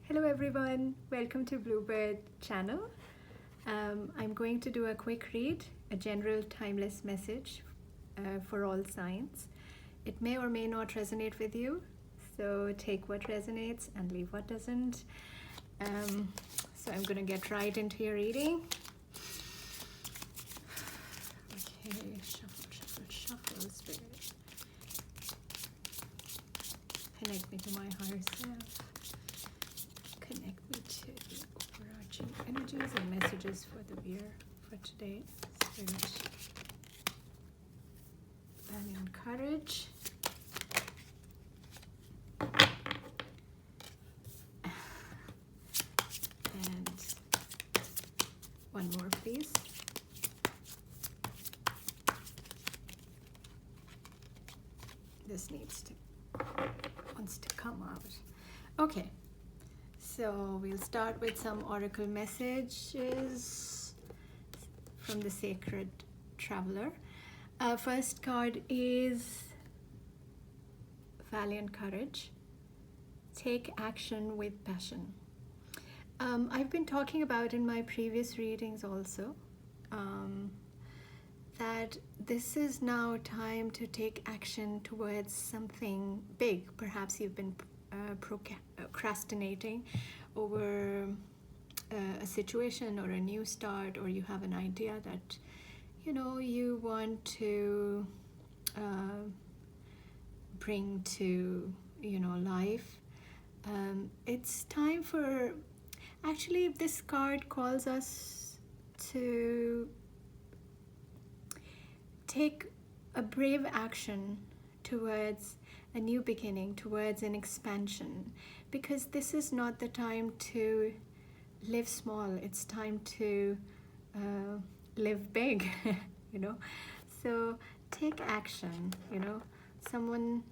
Hello everyone, welcome to Bluebird channel. I'm going to do a quick read, a general timeless message for all signs. It may or may not resonate with you, so take what resonates and leave what doesn't. So I'm going to get right into your reading. Okay, shuffle, shuffle, shuffle, spirit. Connect me to my higher self. Connect me to the overarching energies and messages for the viewer for today. Spirit, valiant courage, and one more, please. This wants to come out. Okay. So we'll start with some oracle messages from the Sacred Traveler. First card is Valiant Courage. Take action with passion. I've been talking about in my previous readings also that this is now time to take action towards something big. Perhaps you've been procrastinating over a situation or a new start, or you have an idea that you want to bring to life. It's time for, actually this card calls us to take a brave action towards a new beginning, towards an expansion, because this is not the time to live small. It's time to live big. So take action. Someone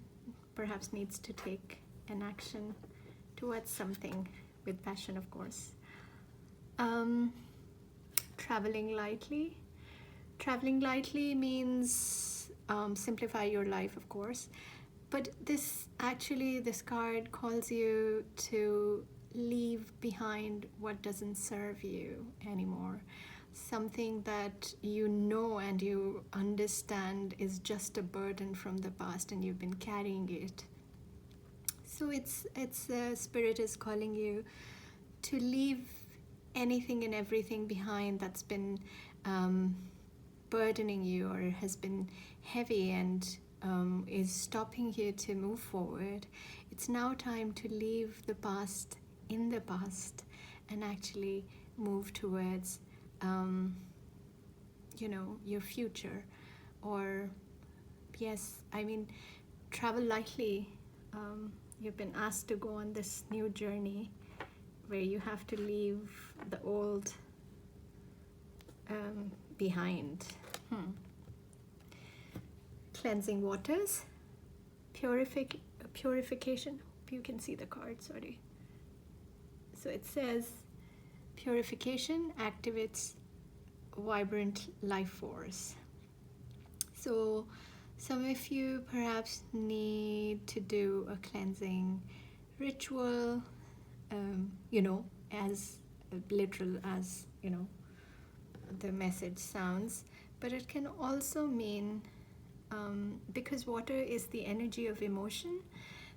perhaps needs to take an action towards something with passion, of course. Traveling lightly. Traveling lightly means simplify your life, of course. But this card calls you to leave behind what doesn't serve you anymore. Something that you know and you understand is just a burden from the past and you've been carrying it. So it's Spirit is calling you to leave anything and everything behind that's been burdening you or has been heavy and is stopping you to move forward. It's now time to leave the past in the past and actually move towards your future. Or travel lightly. You've been asked to go on this new journey where you have to leave the old behind. Cleansing waters, purification. Hope you can see the card, sorry. So it says purification activates vibrant life force. So some of you perhaps need to do a cleansing ritual, as literal as the message sounds, but it can also mean because water is the energy of emotion,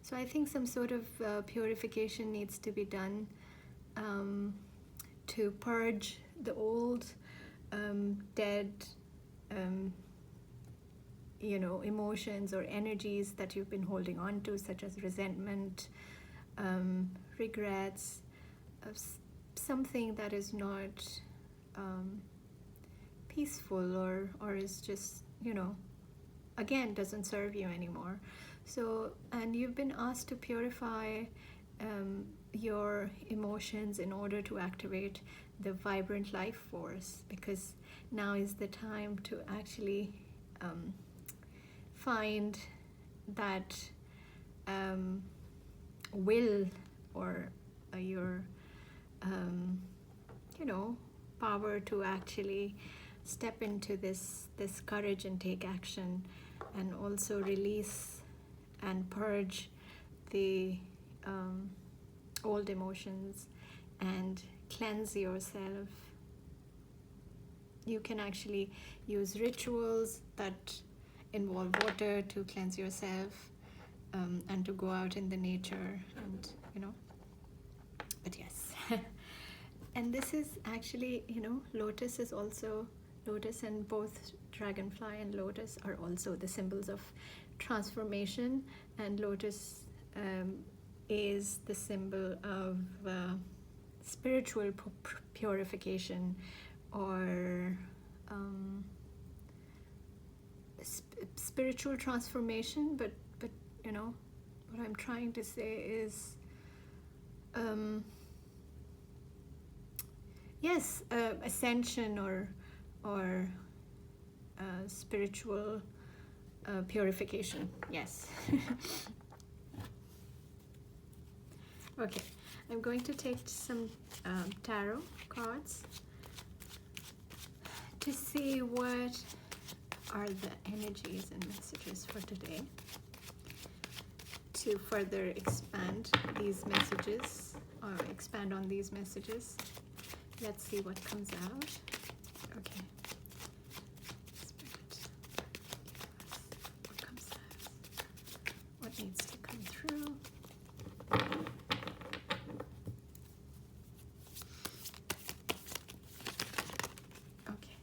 so I think some sort of purification needs to be done to purge the old dead emotions or energies that you've been holding on to, such as resentment, regrets, something that is not peaceful or is just again doesn't serve you anymore. So, and you've been asked to purify your emotions in order to activate the vibrant life force, because now is the time to actually find that will or your power to actually step into this courage and take action, and also release and purge the old emotions and cleanse yourself. You can actually use rituals that involve water to cleanse yourself, and to go out in the nature, and but yes. And this is actually, lotus is also, lotus and both dragonfly and lotus are also the symbols of transformation, and lotus is the symbol of spiritual purification, or spiritual transformation. But what I'm trying to say is, yes, ascension, or spiritual purification. Yes. Okay, I'm going to take some tarot cards to see what are the energies and messages for today, to further expand these messages, or expand on these messages. Let's see what comes out. Okay. Spirit, what comes out? What needs to come through? Okay.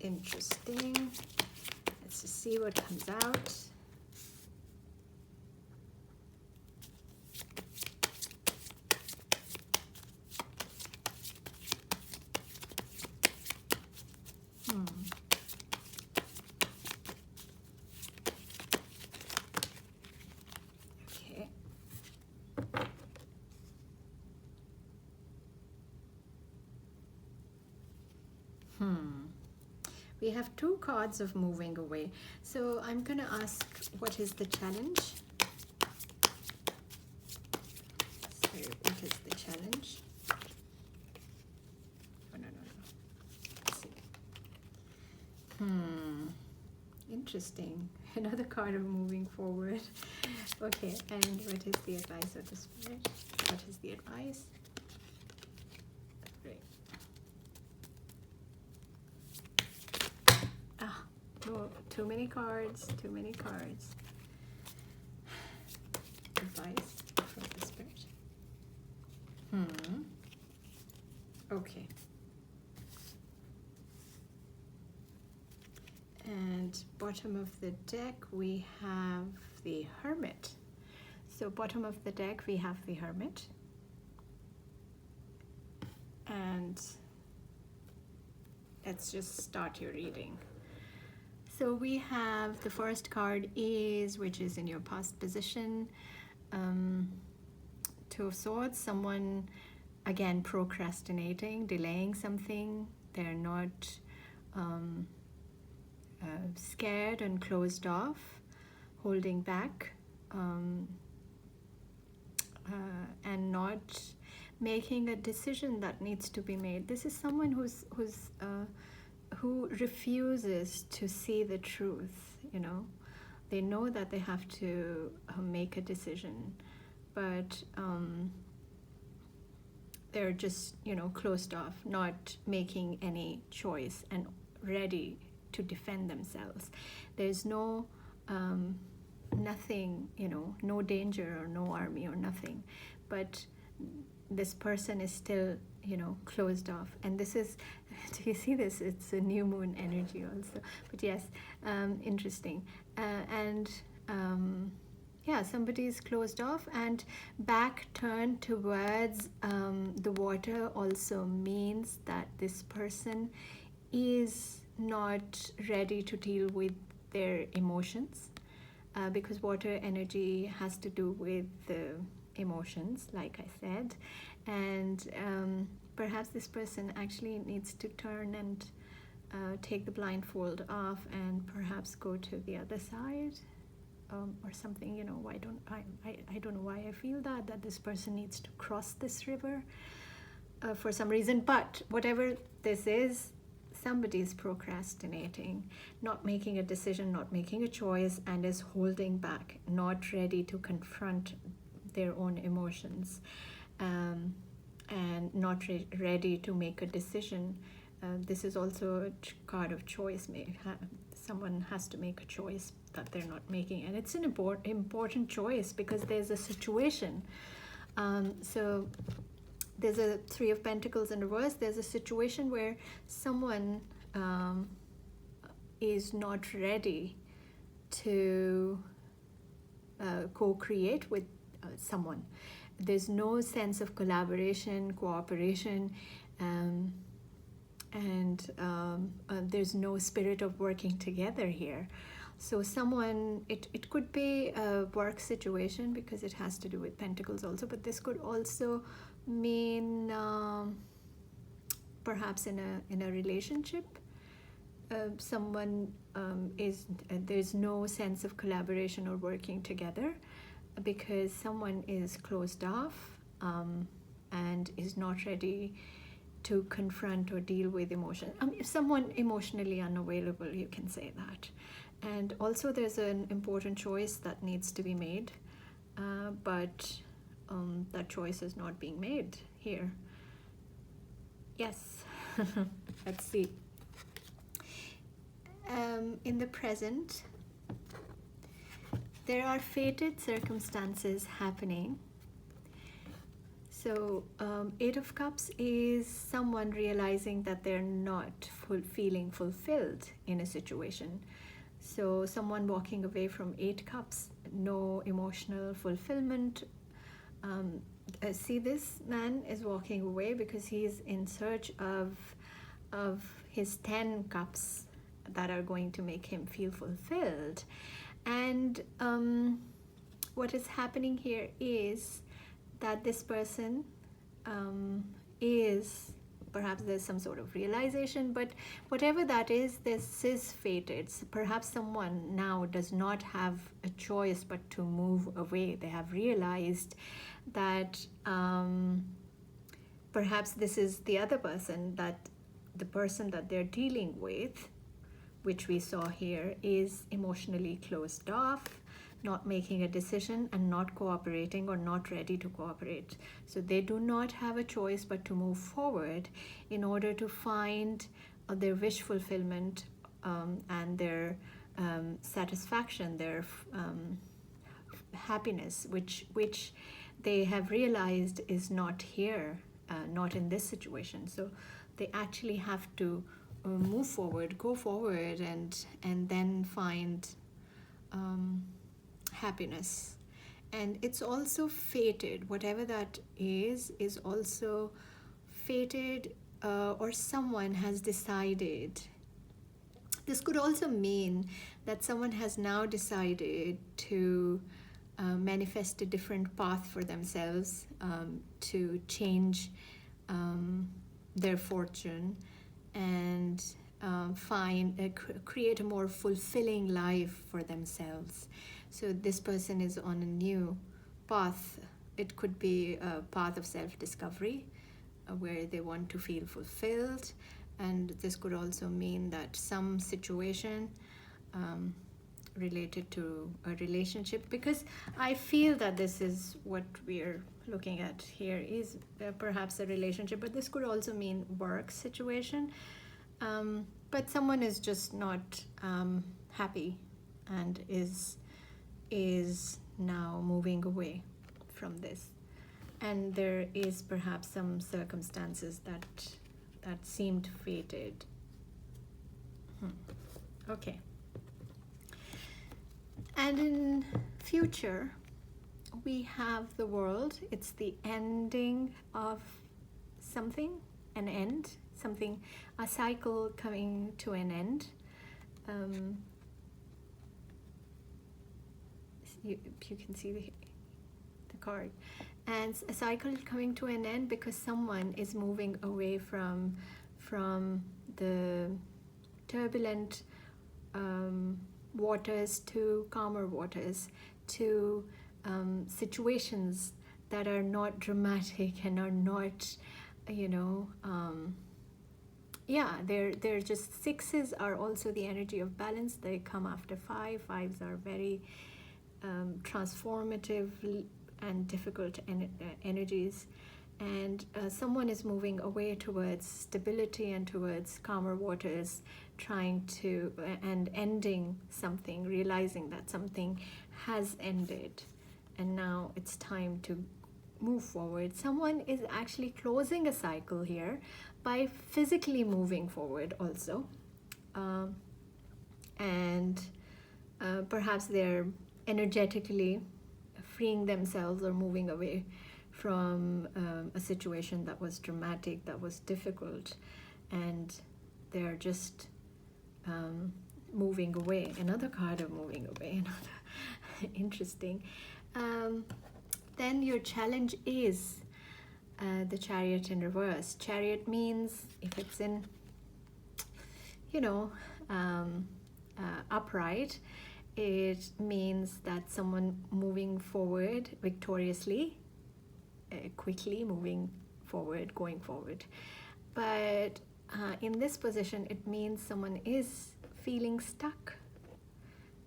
Interesting. Let's just see what comes out. Okay. We have two cards of moving away. So I'm going to ask, what is the challenge? So what is the challenge? Oh, no. Let's see. Interesting. Another card of moving forward. Okay, and what is the advice of the Spirit? What is the advice? Great. Oh, too many cards. Advice from the Spirit. Okay. And bottom of the deck we have the Hermit. So bottom of the deck we have the Hermit. And let's just start your reading. So we have the first card is, which is in your past position, Two of Swords. Someone, again, procrastinating, delaying something. They're not scared and closed off, holding back, and not making a decision that needs to be made. This is someone who refuses to see the truth. They know that they have to make a decision, but they're just closed off, not making any choice, and ready to defend themselves. There's no nothing, no danger or no army or nothing, but this person is still closed off. And this is, do you see this? It's a new moon energy also. But yes, interesting. Yeah, somebody is closed off, and back turned towards the water also means that this person is not ready to deal with their emotions, because water energy has to do with the emotions, like I said. And perhaps this person actually needs to turn and take the blindfold off and perhaps go to the other side, or something. Why don't I don't know why I feel that this person needs to cross this river for some reason. But whatever this is, somebody is procrastinating, not making a decision, not making a choice, and is holding back, not ready to confront their own emotions, and not ready to make a decision. This is also a card of choice. Someone has to make a choice that they're not making, and it's an important choice because there's a situation. So there's a Three of Pentacles in reverse. There's a situation where someone is not ready to co-create with someone. There's no sense of collaboration, cooperation, and there's no spirit of working together here. So someone, it could be a work situation because it has to do with pentacles also, but this could also mean perhaps in a relationship. Someone there's no sense of collaboration or working together because someone is closed off and is not ready to confront or deal with emotion. Someone emotionally unavailable, you can say that. And also there's an important choice that needs to be made, but that choice is not being made here. Yes. Let's see. In the present, there are fated circumstances happening. So Eight of Cups is someone realizing that they're not feeling fulfilled in a situation. So someone walking away from Eight Cups, no emotional fulfillment. See, this man is walking away because he's in search of his 10 cups that are going to make him feel fulfilled. And what is happening here is that this person is, perhaps there's some sort of realization, but whatever that is, this is fated. So perhaps someone now does not have a choice but to move away. They have realized that perhaps this is the other person, that the person that they're dealing with, which we saw here, is emotionally closed off, not making a decision, and not cooperating or not ready to cooperate. So they do not have a choice but to move forward in order to find their wish fulfillment and their satisfaction, their happiness, which they have realized is not here, not in this situation. So they actually have to move forward, go forward, and then find happiness. And it's also fated. Whatever that is also fated, or someone has decided. This could also mean that someone has now decided to manifest a different path for themselves, to change their fortune and create a more fulfilling life for themselves. So this person is on a new path. It could be a path of self-discovery where they want to feel fulfilled. And this could also mean that some situation related to a relationship, because I feel that this is what we're looking at here is perhaps a relationship, but this could also mean work situation. But someone is just not happy and is now moving away from this. And there is perhaps some circumstances that seemed fated. Okay. And in future, we have the World. It's the ending of something, an end, something, a cycle coming to an end. You can see the card. And a cycle coming to an end because someone is moving away from the turbulent waters to calmer waters, to situations that are not dramatic and are not, you know, yeah, they're just, sixes are also the energy of balance. They come after fives are very transformative and difficult energies. And someone is moving away towards stability and towards calmer waters, trying to and ending something, realizing that something has ended and now it's time to move forward. Someone is actually closing a cycle here by physically moving forward also. And perhaps they're energetically freeing themselves or moving away from a situation that was dramatic, that was difficult, and they're just moving away. Another card of moving away, another interesting. Then your challenge is the Chariot in reverse. Chariot means, if it's in, you know, upright, it means that someone moving forward victoriously, quickly moving forward, going forward. But in this position, it means someone is feeling stuck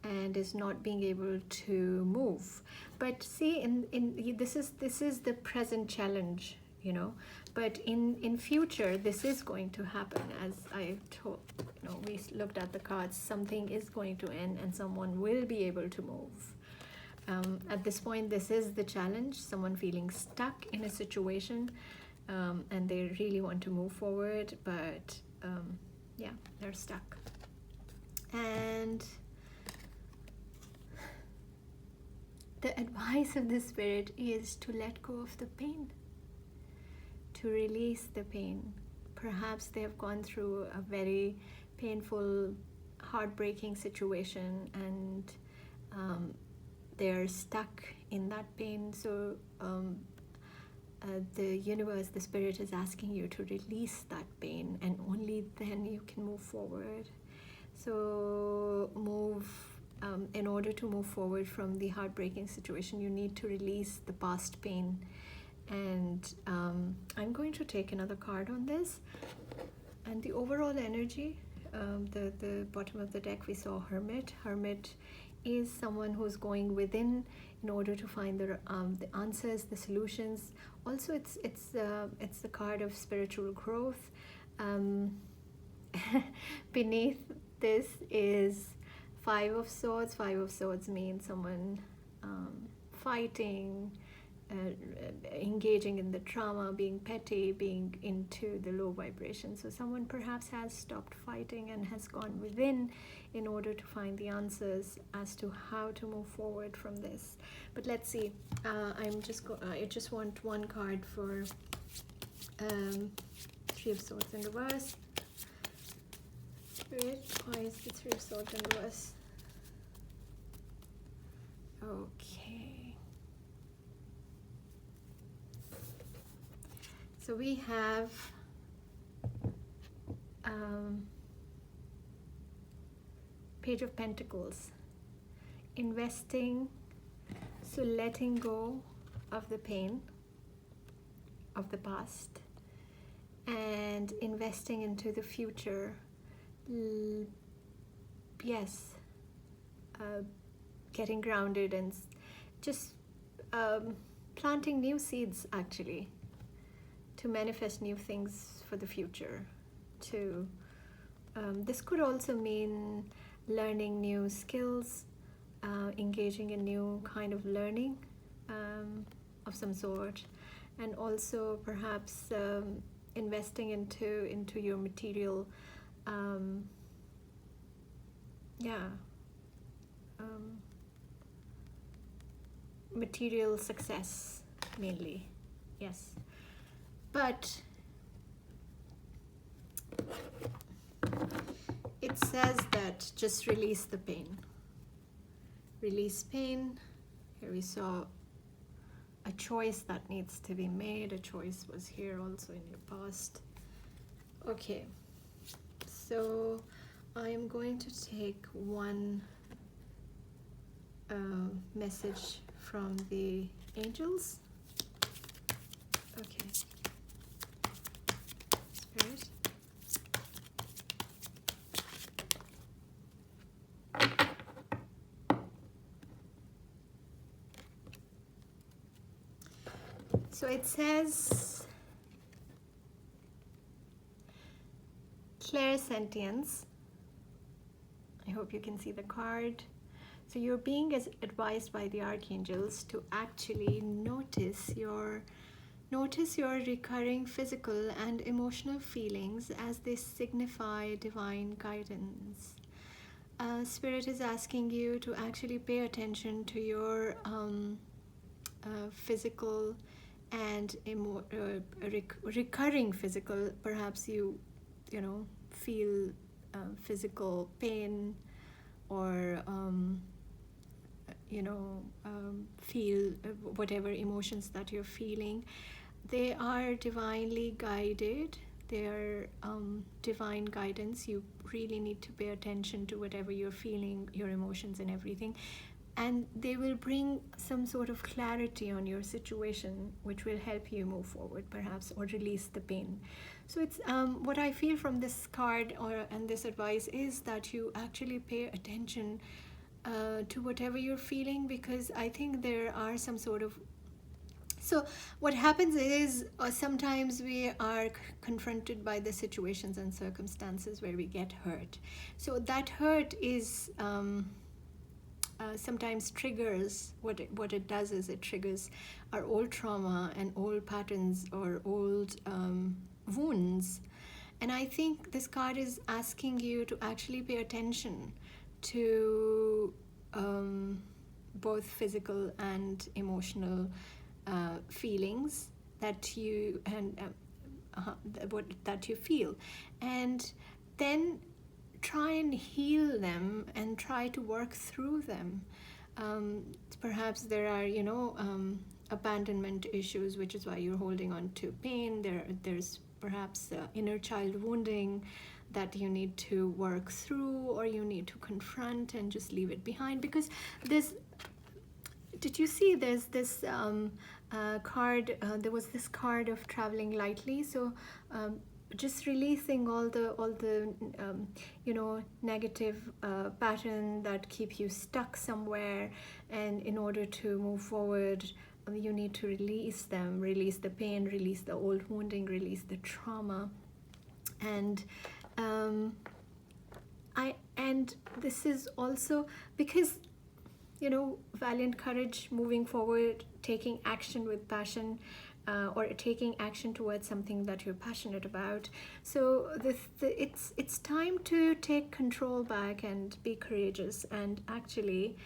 and is not being able to move. But see, in this is the present challenge, you know. But in future, this is going to happen. As I told, you know, we looked at the cards. Something is going to end, and someone will be able to move. At this point, this is the challenge. Someone feeling stuck in a situation, and they really want to move forward, but yeah, they're stuck. And the advice of the Spirit is to let go of the pain, to release the pain. Perhaps they have gone through a very painful, heartbreaking situation, and they're stuck in that pain. So the universe, the Spirit, is asking you to release that pain, and only then you can move forward. So in order to move forward from the heartbreaking situation, you need to release the past pain. And I'm going to take another card on this. And the overall energy, the bottom of the deck, we saw Hermit. Hermit is someone who's going within in order to find the answers, the solutions. Also, it's the card of spiritual growth. Beneath this is Five of Swords. Five of Swords means someone fighting, engaging in the trauma, being petty, being into the low vibration. So someone perhaps has stopped fighting and has gone within in order to find the answers as to how to move forward from this. But let's see. I just want one card for Three of Swords in reverse. Spirit, why is the Three of Swords in reverse? Okay. So we have Page of Pentacles, investing, so letting go of the pain of the past and investing into the future. Yes, getting grounded and just planting new seeds, actually, to manifest new things for the future. To this could also mean learning new skills, engaging in new kind of learning of some sort, and also perhaps investing into your material, material success mainly. Yes, but it says that just release the pain. Release pain. Here we saw a choice that needs to be made. A choice was here also in your past. Okay, so I am going to take one message from the angels. Okay, Spirit. So it says clairsentience. I hope you can see the card. So you're being advised by the archangels to actually notice your recurring physical and emotional feelings as they signify divine guidance. Spirit is asking you to actually pay attention to your physical and recurring physical. Perhaps you feel physical pain, or feel whatever emotions that you're feeling. They are divinely guided. They are divine guidance. You really need to pay attention to whatever you're feeling, your emotions and everything, and they will bring some sort of clarity on your situation, which will help you move forward perhaps, or release the pain. So it's what I feel from this card and this advice is that you actually pay attention to whatever you're feeling, because I think there are some sort of, so what happens is sometimes we are confronted by the situations and circumstances where we get hurt. So that hurt is sometimes triggers, what it does is it triggers our old trauma and old patterns or old wounds. And I think this card is asking you to actually pay attention to both physical and emotional feelings that you that you feel, and then try and heal them and try to work through them. Perhaps there are abandonment issues, which is why you're holding on to pain. There's perhaps inner child wounding that you need to work through, or you need to confront and just leave it behind. Because did you see there's this card, there was this card of traveling lightly. So just releasing all the negative pattern that keep you stuck somewhere, and in order to move forward you need to release them, release the pain, release the old wounding, release the trauma. And and this is also because valiant courage, moving forward, taking action with passion, or taking action towards something that you're passionate about. So it's time to take control back and be courageous and actually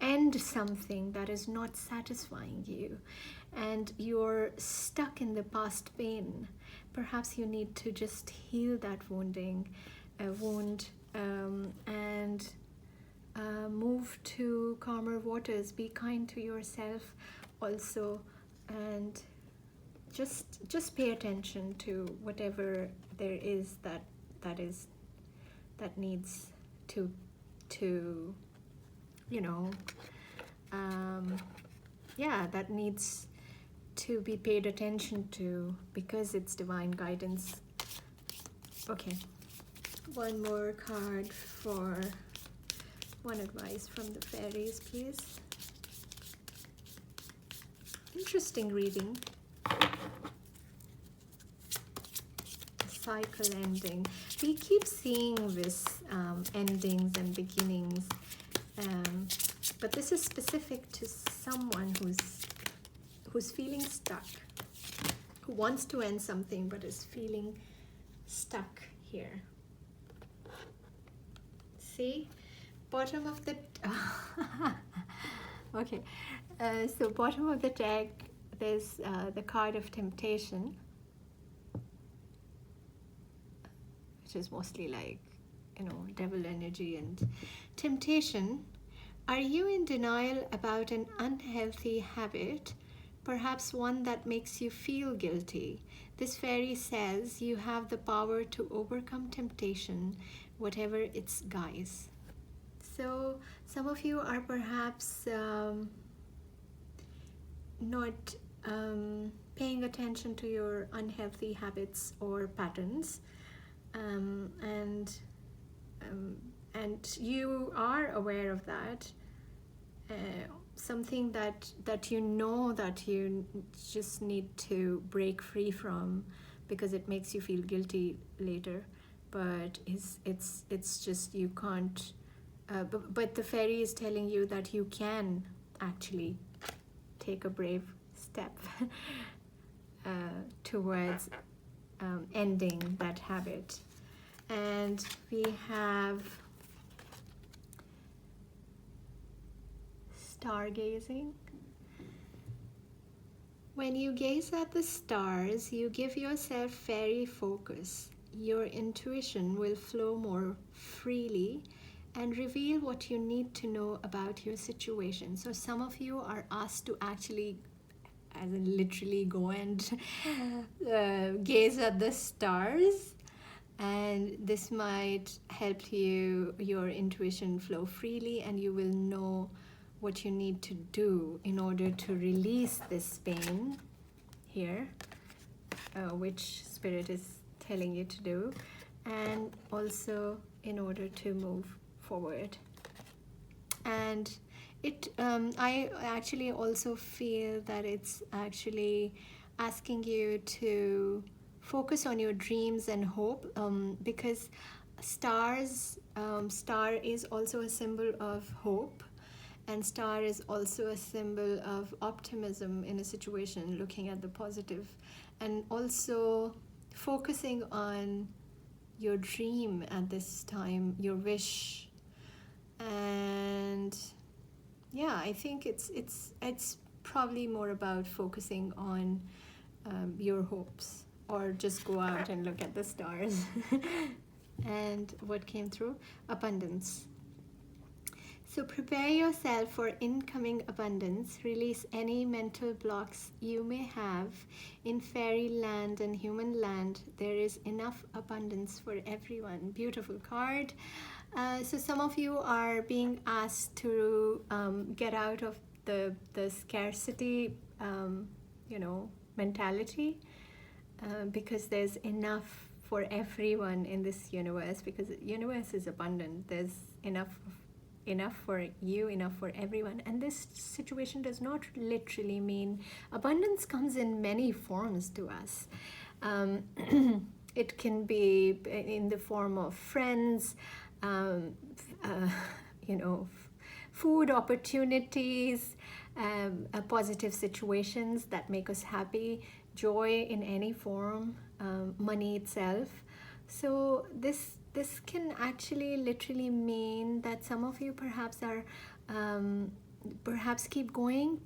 end something that is not satisfying you, and you're stuck in the past pain. Perhaps you need to just heal that wound, and move to calmer waters. Be kind to yourself also, and just pay attention to whatever there is that needs to that needs to be paid attention to, because it's divine guidance. Okay, one more card for one advice from the fairies, please. Interesting reading. Cycle ending. We keep seeing this endings and beginnings, but this is specific to someone who's feeling stuck, who wants to end something but is feeling stuck here. See? Bottom of the okay, so bottom of the deck, there's the card of temptation, which is mostly like devil energy. And temptation Are you in denial about an unhealthy habit, perhaps one that makes you feel guilty? This fairy says you have the power to overcome temptation, whatever its guise. So, some of you are perhaps not paying attention to your unhealthy habits or patterns, um, and um, and you are aware of that. uh, Something that you know that you just need to break free from because it makes you feel guilty later, but it's just you can't. But the fairy is telling you that you can actually take a brave step towards ending that habit. And we have stargazing. When you gaze at the stars, you give yourself fairy focus. Your intuition will flow more freely and reveal what you need to know about your situation. So some of you are asked to actually, as in literally, go and gaze at the stars, and this might help your intuition flow freely, and you will know what you need to do in order to release this pain here, which spirit is telling you to do, and also in order to move forward. And I actually also feel that it's actually asking you to focus on your dreams and hope, because star is also a symbol of hope, and star is also a symbol of optimism in a situation, looking at the positive, and also focusing on your dream at this time, your wish. And yeah, I think it's probably more about focusing on your hopes, or just go out and look at the stars. And what came through? Abundance. So prepare yourself for incoming abundance. Release any mental blocks you may have. In fairy land and human land, there is enough abundance for everyone. Beautiful card. So some of you are being asked to get out of the scarcity, mentality, because there's enough for everyone in this universe, because the universe is abundant. There's enough for you, enough for everyone. And this situation does not literally mean abundance comes in many forms to us. It can be in the form of friends, um, uh, food opportunities, positive situations that make us happy, joy in any form, money itself. So this can actually literally mean that some of you perhaps are perhaps keep going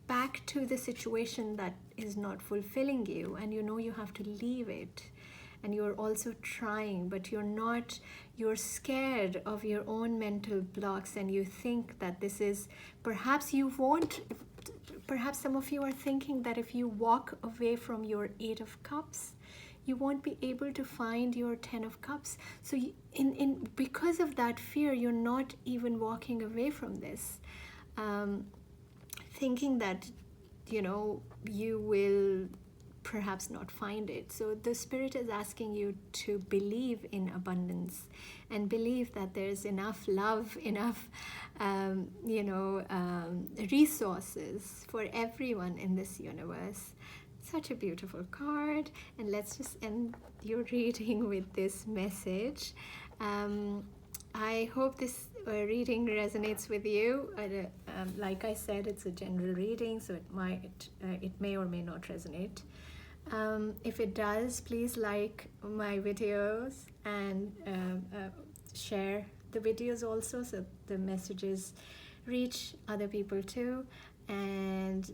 back to the situation that is not fulfilling you, and you know you have to leave it, and you're also trying, but you're scared of your own mental blocks, and you think that this is, perhaps you won't, perhaps some of you are thinking that if you walk away from your 8 of Cups, you won't be able to find your 10 of Cups. So because of that fear, you're not even walking away from this, thinking that you will perhaps not find it. So the spirit is asking you to believe in abundance, and believe that there's enough love, enough resources for everyone in this universe. Such a beautiful card. And let's just end your reading with this message. I hope this reading resonates with you. Like I said, it's a general reading, so it may or may not resonate. If it does, please like my videos and share the videos also, so the messages reach other people too. And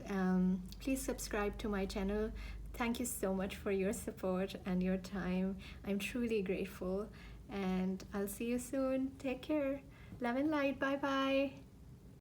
please subscribe to my channel. Thank you so much for your support and your time. I'm truly grateful, and I'll see you soon. Take care. Love and light. Bye bye.